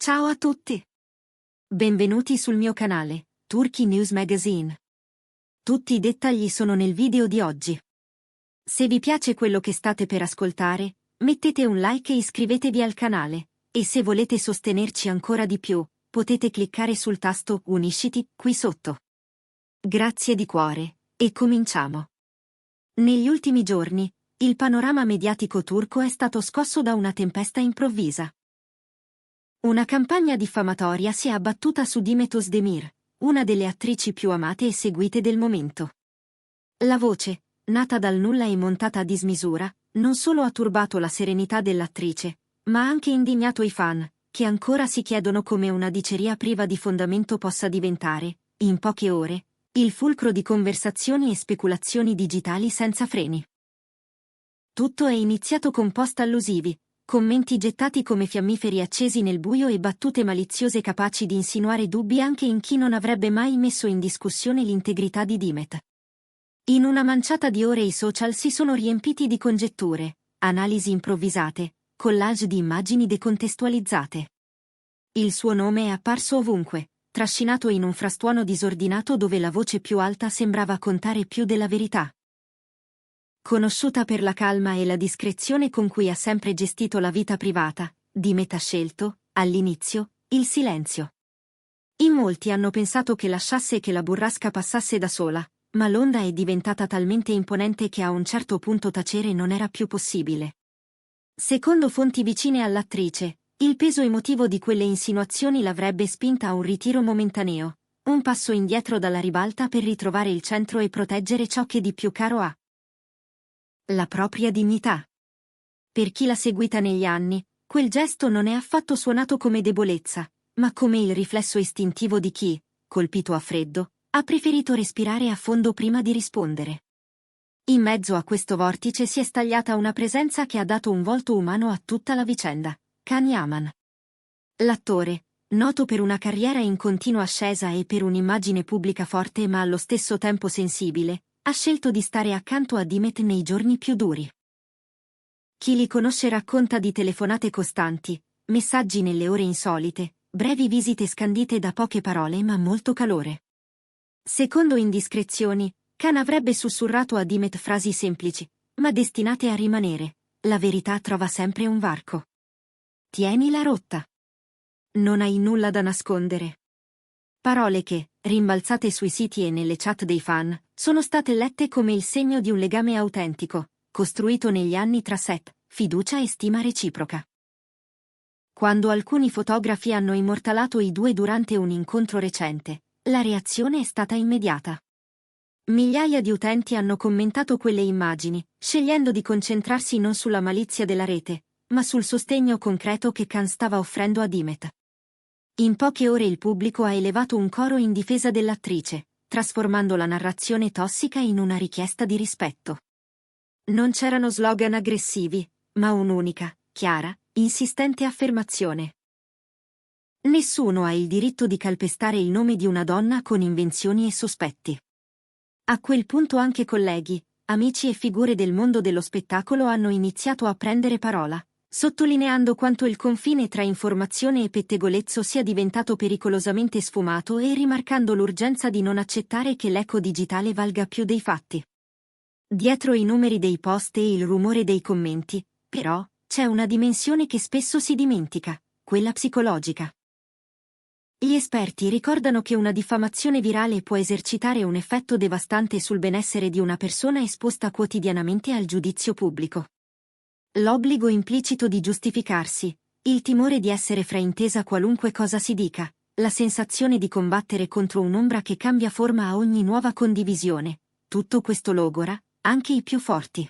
Ciao a tutti! Benvenuti sul mio canale, Turkey News Magazine. Tutti i dettagli sono nel video di oggi. Se vi piace quello che state per ascoltare, mettete un like e iscrivetevi al canale, e se volete sostenerci ancora di più, potete cliccare sul tasto Unisciti qui sotto. Grazie di cuore, e cominciamo. Negli ultimi giorni, il panorama mediatico turco è stato scosso da una tempesta improvvisa. Una campagna diffamatoria si è abbattuta su Demet Özdemir, una delle attrici più amate e seguite del momento. La voce, nata dal nulla e montata a dismisura, non solo ha turbato la serenità dell'attrice, ma ha anche indignato i fan, che ancora si chiedono come una diceria priva di fondamento possa diventare, in poche ore, il fulcro di conversazioni e speculazioni digitali senza freni. Tutto è iniziato con post allusivi, commenti gettati come fiammiferi accesi nel buio e battute maliziose capaci di insinuare dubbi anche in chi non avrebbe mai messo in discussione l'integrità di Demet. In una manciata di ore i social si sono riempiti di congetture, analisi improvvisate, collage di immagini decontestualizzate. Il suo nome è apparso ovunque, trascinato in un frastuono disordinato dove la voce più alta sembrava contare più della verità. Conosciuta per la calma e la discrezione con cui ha sempre gestito la vita privata, Demet ha scelto, all'inizio, il silenzio. In molti hanno pensato che lasciasse che la burrasca passasse da sola, ma l'onda è diventata talmente imponente che a un certo punto tacere non era più possibile. Secondo fonti vicine all'attrice, il peso emotivo di quelle insinuazioni l'avrebbe spinta a un ritiro momentaneo, un passo indietro dalla ribalta per ritrovare il centro e proteggere ciò che di più caro ha. La propria dignità. Per chi l'ha seguita negli anni, quel gesto non è affatto suonato come debolezza, ma come il riflesso istintivo di chi, colpito a freddo, ha preferito respirare a fondo prima di rispondere. In mezzo a questo vortice si è stagliata una presenza che ha dato un volto umano a tutta la vicenda, Can Yaman. L'attore, noto per una carriera in continua ascesa e per un'immagine pubblica forte ma allo stesso tempo sensibile, ha scelto di stare accanto a Demet nei giorni più duri. Chi li conosce racconta di telefonate costanti, messaggi nelle ore insolite, brevi visite scandite da poche parole ma molto calore. Secondo indiscrezioni, Can avrebbe sussurrato a Demet frasi semplici, ma destinate a rimanere: la verità trova sempre un varco. Tienila rotta. Non hai nulla da nascondere. Parole che, rimbalzate sui siti e nelle chat dei fan, sono state lette come il segno di un legame autentico, costruito negli anni tra fiducia e stima reciproca. Quando alcuni fotografi hanno immortalato i due durante un incontro recente, la reazione è stata immediata. Migliaia di utenti hanno commentato quelle immagini, scegliendo di concentrarsi non sulla malizia della rete, ma sul sostegno concreto che Can stava offrendo a Demet. In poche ore il pubblico ha elevato un coro in difesa dell'attrice, trasformando la narrazione tossica in una richiesta di rispetto. Non c'erano slogan aggressivi, ma un'unica, chiara, insistente affermazione. Nessuno ha il diritto di calpestare il nome di una donna con invenzioni e sospetti. A quel punto anche colleghi, amici e figure del mondo dello spettacolo hanno iniziato a prendere parola, sottolineando quanto il confine tra informazione e pettegolezzo sia diventato pericolosamente sfumato e rimarcando l'urgenza di non accettare che l'eco digitale valga più dei fatti. Dietro i numeri dei post e il rumore dei commenti, però, c'è una dimensione che spesso si dimentica, quella psicologica. Gli esperti ricordano che una diffamazione virale può esercitare un effetto devastante sul benessere di una persona esposta quotidianamente al giudizio pubblico. L'obbligo implicito di giustificarsi, il timore di essere fraintesa qualunque cosa si dica, la sensazione di combattere contro un'ombra che cambia forma a ogni nuova condivisione, tutto questo logora anche i più forti.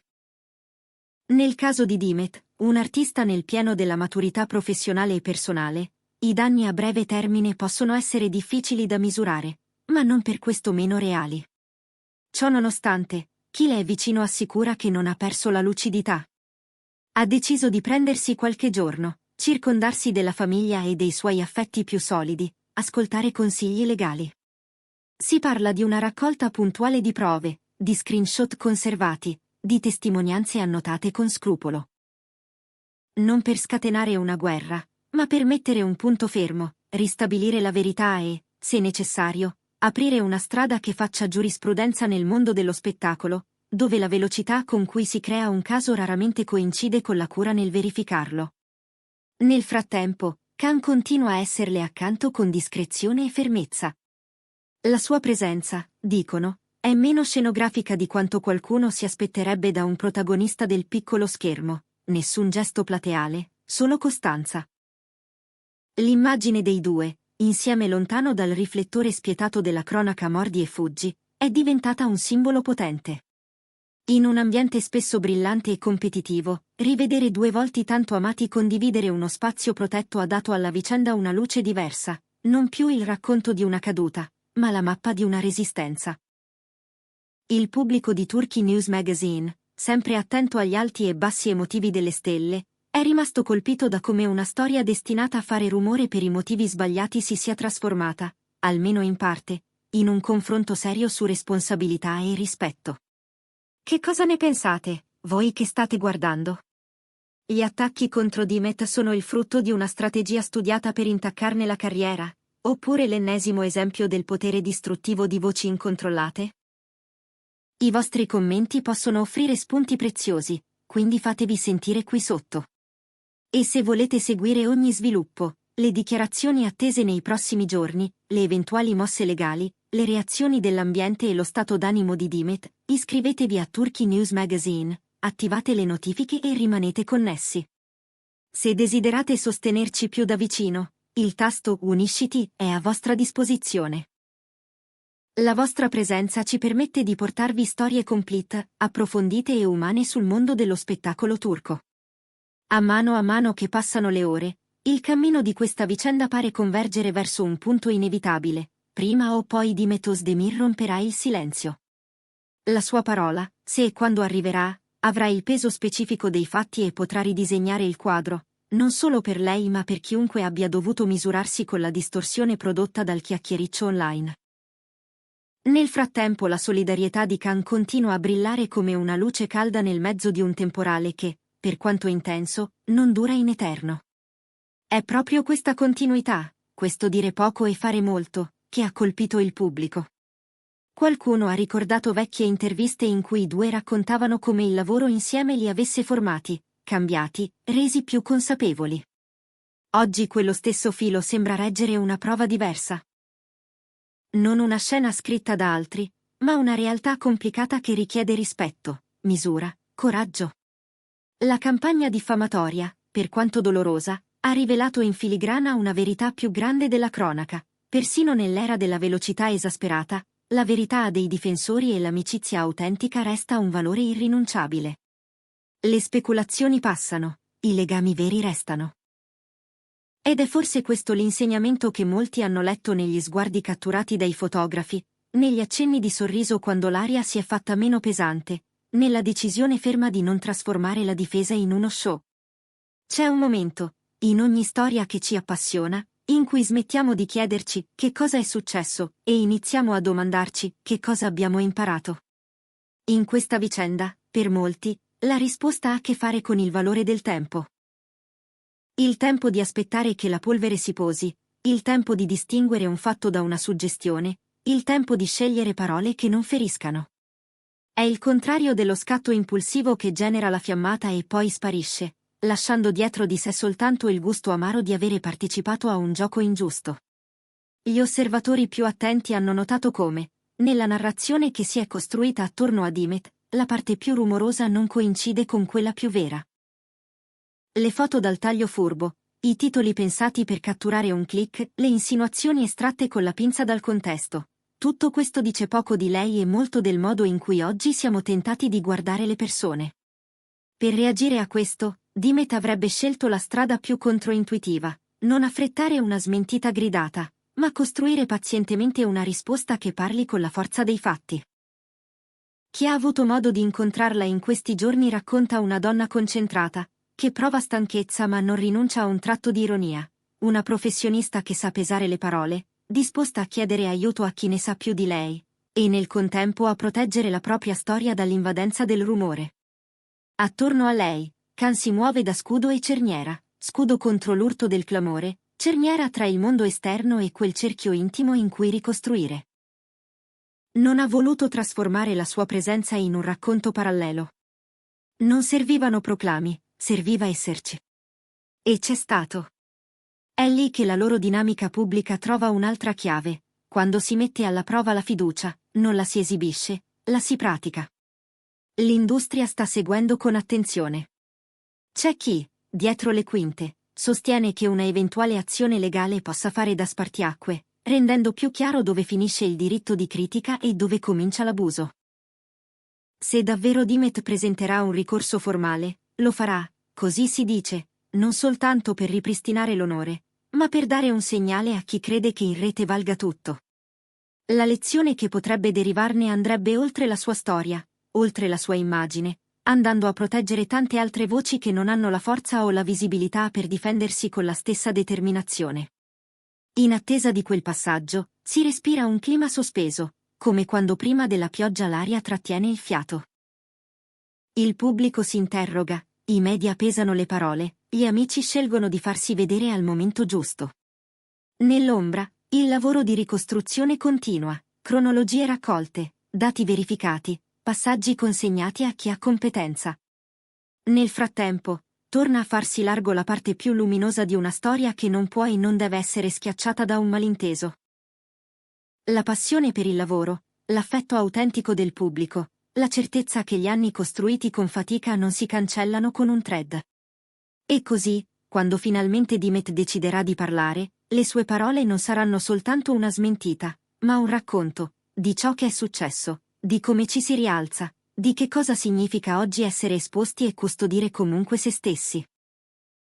Nel caso di Demet, un artista nel pieno della maturità professionale e personale, i danni a breve termine possono essere difficili da misurare, ma non per questo meno reali. Ciò nonostante, chi le è vicino assicura che non ha perso la lucidità. Ha deciso di prendersi qualche giorno, circondarsi della famiglia e dei suoi affetti più solidi, ascoltare consigli legali. Si parla di una raccolta puntuale di prove, di screenshot conservati, di testimonianze annotate con scrupolo. Non per scatenare una guerra, ma per mettere un punto fermo, ristabilire la verità e, se necessario, aprire una strada che faccia giurisprudenza nel mondo dello spettacolo, dove la velocità con cui si crea un caso raramente coincide con la cura nel verificarlo. Nel frattempo, Khan continua a esserle accanto con discrezione e fermezza. La sua presenza, dicono, è meno scenografica di quanto qualcuno si aspetterebbe da un protagonista del piccolo schermo, nessun gesto plateale, solo costanza. L'immagine dei due, insieme lontano dal riflettore spietato della cronaca mordi e fuggi, è diventata un simbolo potente. In un ambiente spesso brillante e competitivo, rivedere due volti tanto amati condividere uno spazio protetto ha dato alla vicenda una luce diversa, non più il racconto di una caduta, ma la mappa di una resistenza. Il pubblico di Turkey News Magazine, sempre attento agli alti e bassi emotivi delle stelle, è rimasto colpito da come una storia destinata a fare rumore per i motivi sbagliati si sia trasformata, almeno in parte, in un confronto serio su responsabilità e rispetto. Che cosa ne pensate, voi che state guardando? Gli attacchi contro Dimet sono il frutto di una strategia studiata per intaccarne la carriera, oppure l'ennesimo esempio del potere distruttivo di voci incontrollate? I vostri commenti possono offrire spunti preziosi, quindi fatevi sentire qui sotto. E se volete seguire ogni sviluppo, le dichiarazioni attese nei prossimi giorni, le eventuali mosse legali, le reazioni dell'ambiente e lo stato d'animo di Dimet, iscrivetevi a Turkey News Magazine, attivate le notifiche e rimanete connessi. Se desiderate sostenerci più da vicino, il tasto Unisciti è a vostra disposizione. La vostra presenza ci permette di portarvi storie complete, approfondite e umane sul mondo dello spettacolo turco. A mano che passano le ore, il cammino di questa vicenda pare convergere verso un punto inevitabile. Prima o poi Dimet Özdemir romperà il silenzio. La sua parola, se e quando arriverà, avrà il peso specifico dei fatti e potrà ridisegnare il quadro, non solo per lei ma per chiunque abbia dovuto misurarsi con la distorsione prodotta dal chiacchiericcio online. Nel frattempo la solidarietà di Khan continua a brillare come una luce calda nel mezzo di un temporale che, per quanto intenso, non dura in eterno. È proprio questa continuità, questo dire poco e fare molto, che ha colpito il pubblico. Qualcuno ha ricordato vecchie interviste in cui i due raccontavano come il lavoro insieme li avesse formati, cambiati, resi più consapevoli. Oggi quello stesso filo sembra reggere una prova diversa. Non una scena scritta da altri, ma una realtà complicata che richiede rispetto, misura, coraggio. La campagna diffamatoria, per quanto dolorosa, ha rivelato in filigrana una verità più grande della cronaca. Persino nell'era della velocità esasperata, la verità dei difensori e l'amicizia autentica resta un valore irrinunciabile. Le speculazioni passano, i legami veri restano. Ed è forse questo l'insegnamento che molti hanno letto negli sguardi catturati dai fotografi, negli accenni di sorriso quando l'aria si è fatta meno pesante, nella decisione ferma di non trasformare la difesa in uno show. C'è un momento, in ogni storia che ci appassiona, in cui smettiamo di chiederci che cosa è successo e iniziamo a domandarci che cosa abbiamo imparato. In questa vicenda, per molti, la risposta ha a che fare con il valore del tempo. Il tempo di aspettare che la polvere si posi, il tempo di distinguere un fatto da una suggestione, il tempo di scegliere parole che non feriscano. È il contrario dello scatto impulsivo che genera la fiammata e poi sparisce, lasciando dietro di sé soltanto il gusto amaro di avere partecipato a un gioco ingiusto. Gli osservatori più attenti hanno notato come, nella narrazione che si è costruita attorno a Dimet, la parte più rumorosa non coincide con quella più vera. Le foto dal taglio furbo, i titoli pensati per catturare un click, le insinuazioni estratte con la pinza dal contesto. Tutto questo dice poco di lei e molto del modo in cui oggi siamo tentati di guardare le persone. Per reagire a questo, Dimet avrebbe scelto la strada più controintuitiva, non affrettare una smentita gridata, ma costruire pazientemente una risposta che parli con la forza dei fatti. Chi ha avuto modo di incontrarla in questi giorni racconta una donna concentrata, che prova stanchezza ma non rinuncia a un tratto di ironia, una professionista che sa pesare le parole, disposta a chiedere aiuto a chi ne sa più di lei, e nel contempo a proteggere la propria storia dall'invadenza del rumore. Attorno a lei, Khan si muove da scudo e cerniera, scudo contro l'urto del clamore, cerniera tra il mondo esterno e quel cerchio intimo in cui ricostruire. Non ha voluto trasformare la sua presenza in un racconto parallelo. Non servivano proclami, serviva esserci. E c'è stato. È lì che la loro dinamica pubblica trova un'altra chiave: quando si mette alla prova la fiducia, non la si esibisce, la si pratica. L'industria sta seguendo con attenzione. C'è chi, dietro le quinte, sostiene che una eventuale azione legale possa fare da spartiacque, rendendo più chiaro dove finisce il diritto di critica e dove comincia l'abuso. Se davvero Dimet presenterà un ricorso formale, lo farà, così si dice, non soltanto per ripristinare l'onore, ma per dare un segnale a chi crede che in rete valga tutto. La lezione che potrebbe derivarne andrebbe oltre la sua storia, oltre la sua immagine, andando a proteggere tante altre voci che non hanno la forza o la visibilità per difendersi con la stessa determinazione. In attesa di quel passaggio, si respira un clima sospeso, come quando prima della pioggia l'aria trattiene il fiato. Il pubblico si interroga, i media pesano le parole, gli amici scelgono di farsi vedere al momento giusto. Nell'ombra, il lavoro di ricostruzione continua, cronologie raccolte, dati verificati, passaggi consegnati a chi ha competenza. Nel frattempo, torna a farsi largo la parte più luminosa di una storia che non può e non deve essere schiacciata da un malinteso. La passione per il lavoro, l'affetto autentico del pubblico, la certezza che gli anni costruiti con fatica non si cancellano con un thread. E così, quando finalmente Dimet deciderà di parlare, le sue parole non saranno soltanto una smentita, ma un racconto di ciò che è successo, di come ci si rialza, di che cosa significa oggi essere esposti e custodire comunque se stessi.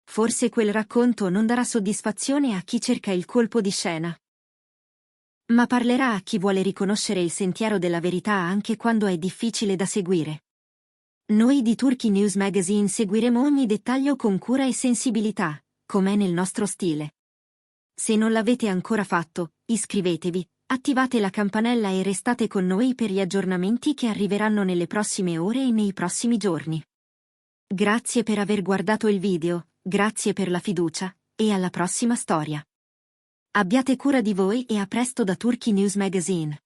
Forse quel racconto non darà soddisfazione a chi cerca il colpo di scena, ma parlerà a chi vuole riconoscere il sentiero della verità anche quando è difficile da seguire. Noi di Turkey News Magazine seguiremo ogni dettaglio con cura e sensibilità, com'è nel nostro stile. Se non l'avete ancora fatto, iscrivetevi, attivate la campanella e restate con noi per gli aggiornamenti che arriveranno nelle prossime ore e nei prossimi giorni. Grazie per aver guardato il video, grazie per la fiducia, e alla prossima storia. Abbiate cura di voi e a presto da Turkey News Magazine.